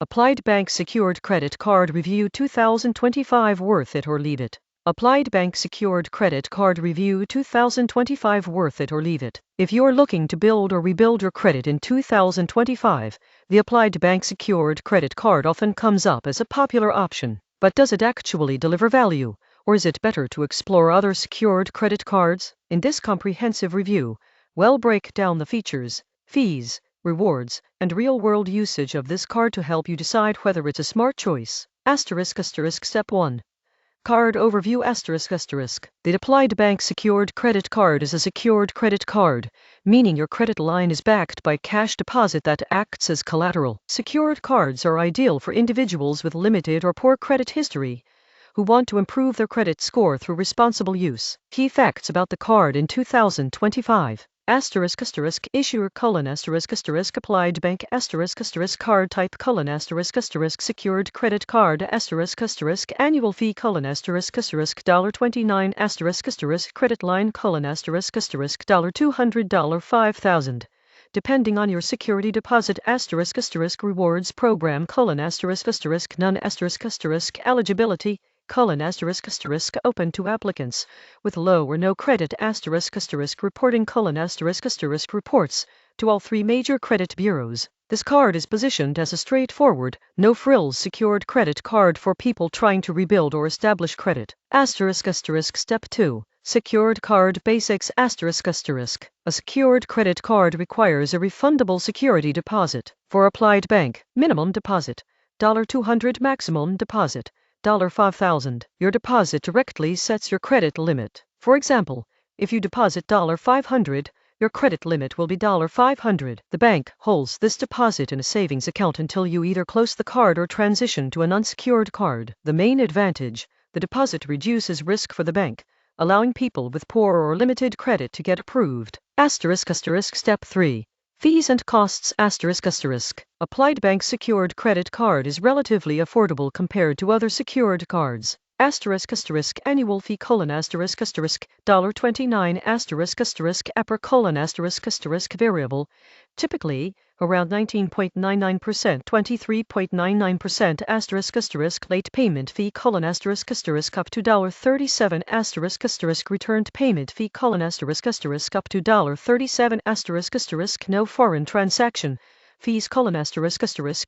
Applied Bank Secured Credit Card Review 2025 Worth it or leave it? Applied Bank Secured Credit Card Review 2025 Worth it or leave it? If you're looking to build or rebuild your credit in 2025, the Applied Bank Secured Credit Card often comes up as a popular option. But does it actually deliver value? Or is it better to explore other secured credit cards? In this comprehensive review, we'll break down the features, fees, rewards, and real-world usage of this card to help you decide whether it's a smart choice. Step 1. Card Overview The Applied Bank Secured Credit Card is a secured credit card, meaning your credit line is backed by cash deposit that acts as collateral. Secured cards are ideal for individuals with limited or poor credit history who want to improve their credit score through responsible use. Key facts about the card in 2025. Issuer: Applied Bank Card Type: Secured Credit Card: Annual Fee: $29 Credit Line: $200 $5,000 depending on your security deposit. Rewards Program: None. Eligibility: open to applicants with low or no credit. Reporting: reports to all three major credit bureaus. This card is positioned as a straightforward, no-frills secured credit card for people trying to rebuild or establish credit. Step 2. Secured Card Basics. A secured credit card requires a refundable security deposit. For Applied Bank, minimum deposit $200, maximum deposit $5,000. Your deposit directly sets your credit limit. For example, if you deposit $500, your credit limit will be $500. The bank holds this deposit in a savings account until you either close the card or transition to an unsecured card. The main advantage: the deposit reduces risk for the bank, allowing people with poor or limited credit to get approved. Step 3. Fees and costs. Applied Bank Secured Credit Card is relatively affordable compared to other secured cards. Annual fee: $29 variable, typically around 19.99%, 23.99%. Late payment fee: up to $37 returned payment fee: up to $37 No foreign transaction fees: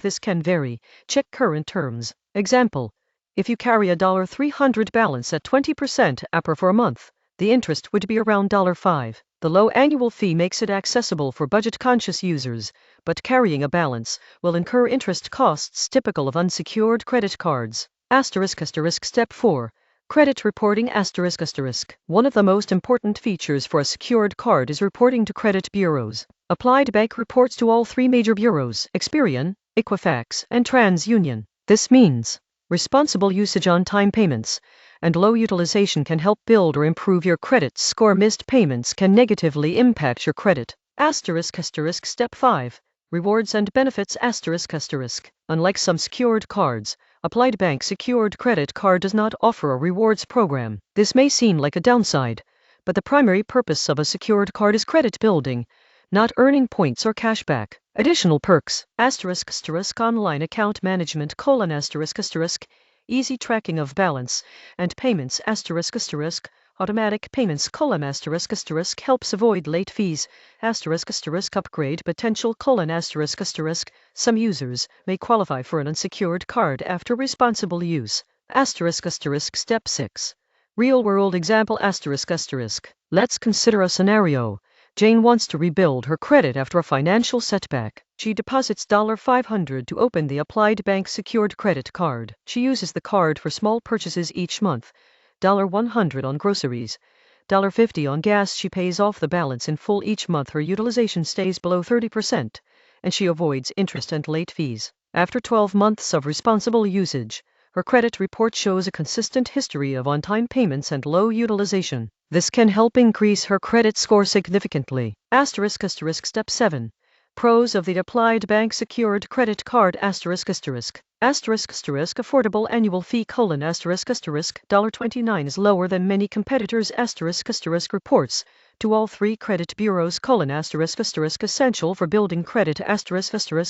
this can vary. Check current terms. Example: if you carry a $300 balance at 20% APR for a month, the interest would be around $5. The low annual fee makes it accessible for budget-conscious users, but carrying a balance will incur interest costs typical of unsecured credit cards. Step 4. Credit reporting. One of the most important features for a secured card is reporting to credit bureaus. Applied Bank reports to all three major bureaus: Experian, Equifax, and TransUnion. This means responsible usage, on-time payments, and low utilization can help build or improve your credit score. Missed payments can negatively impact your credit. Step 5. Rewards and benefits. Unlike some secured cards, Applied Bank Secured Credit Card does not offer a rewards program. This may seem like a downside, but the primary purpose of a secured card is credit building, not earning points or cashback. Additional perks: online account management: easy tracking of balance and payments. Automatic payments: helps avoid late fees. Upgrade potential: some users may qualify for an unsecured card after responsible use. Step 6. Real-world example. Let's consider a scenario. Jane wants to rebuild her credit after a financial setback. She deposits $500 to open the Applied Bank Secured Credit Card. She uses the card for small purchases each month: $100 on groceries, $50 on gas. She pays off the balance in full each month. Her utilization stays below 30%, and she avoids interest and late fees. After 12 months of responsible usage, her credit report shows a consistent history of on-time payments and low utilization. This can help increase her credit score significantly. Step 7. Pros of the Applied Bank Secured Credit Card. Affordable annual fee: $29 is lower than many competitors. Reports to all 3 credit bureaus: essential for building credit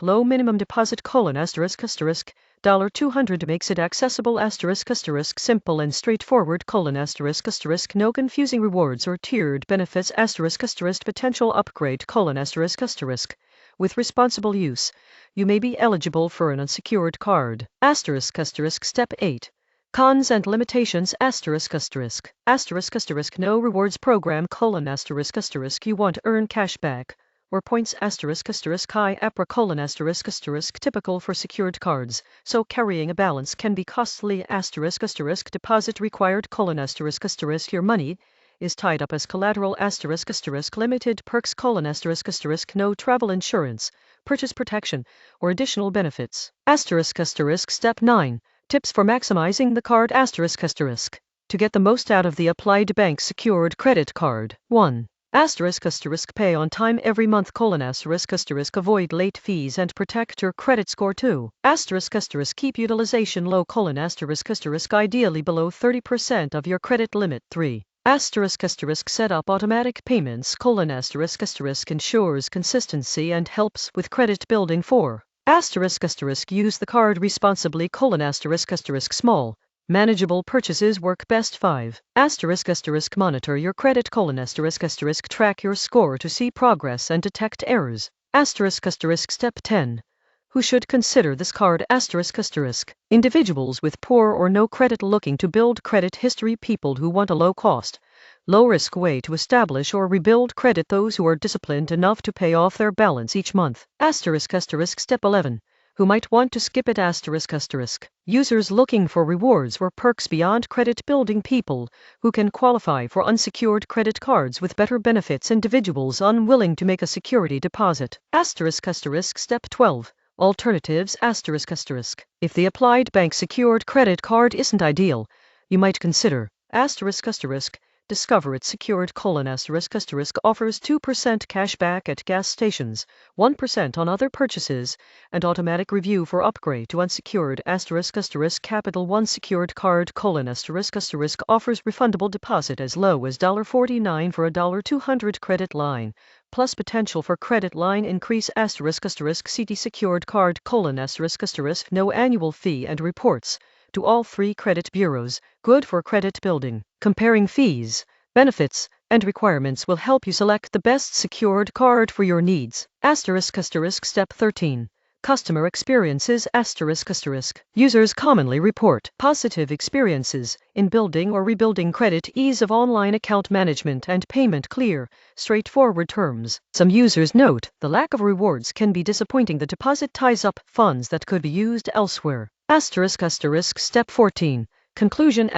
low minimum deposit $200 makes it accessible simple and straightforward no confusing rewards or tiered benefits potential upgrade with responsible use you may be eligible for an unsecured card step 8 Cons and limitations no rewards program you want earn cash back or points high APRA typical for secured cards, so carrying a balance can be costly deposit required your money is tied up as collateral limited perks no travel insurance, purchase protection, or additional benefits. Step 9 Tips for maximizing the card to get the most out of the Applied Bank secured credit card. 1. Pay on time every month avoid late fees and protect your credit score. 2. Keep utilization low ideally below 30% of your credit limit. 3. Set up automatic payments ensures consistency and helps with credit building. 4. Use the card responsibly small manageable purchases work best. 5. Monitor your credit track your score to see progress and detect errors. Step 10 Who should consider this card? Individuals with poor or no credit looking to build credit history, people who want a low cost, low risk way to establish or rebuild credit, those who are disciplined enough to pay off their balance each month. Step 11 Who might want to skip it? Users looking for rewards or perks beyond credit building, people who can qualify for unsecured credit cards with better benefits, individuals unwilling to make a security deposit. Step 12 Alternatives If the Applied Bank secured credit card isn't ideal, you might consider Discover It Secured: offers 2% cash back at gas stations, 1% on other purchases, and automatic review for upgrade to unsecured Capital One secured card: offers refundable deposit as low as $49 for a $200 credit line, plus potential for credit line increase CD secured card: no annual fee and reports to all 3 credit bureaus, good for credit building. Comparing fees, benefits, and requirements will help you select the best secured card for your needs. Step 13 Customer experiences Users commonly report positive experiences in building or rebuilding credit, ease of online account management and payment, clear, straightforward terms. Some users note the lack of rewards can be disappointing. The deposit ties up funds that could be used elsewhere. Step 14 Conclusion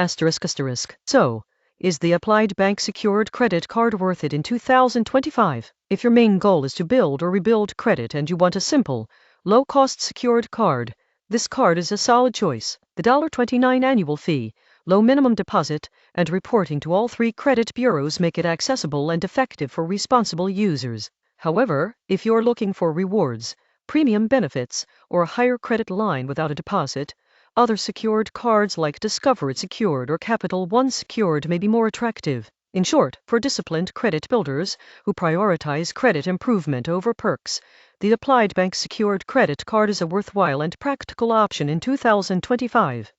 So, is the Applied Bank secured credit card worth it in 2025? If your main goal is to build or rebuild credit and you want a simple, low-cost secured card, this card is a solid choice. The $29 annual fee, low minimum deposit, and reporting to all 3 credit bureaus make it accessible and effective for responsible users. However, if you're looking for rewards, premium benefits, or a higher credit line without a deposit, other secured cards like Discover It Secured or Capital One Secured may be more attractive. In short, for disciplined credit builders who prioritize credit improvement over perks, the Applied Bank secured credit card is a worthwhile and practical option in 2025.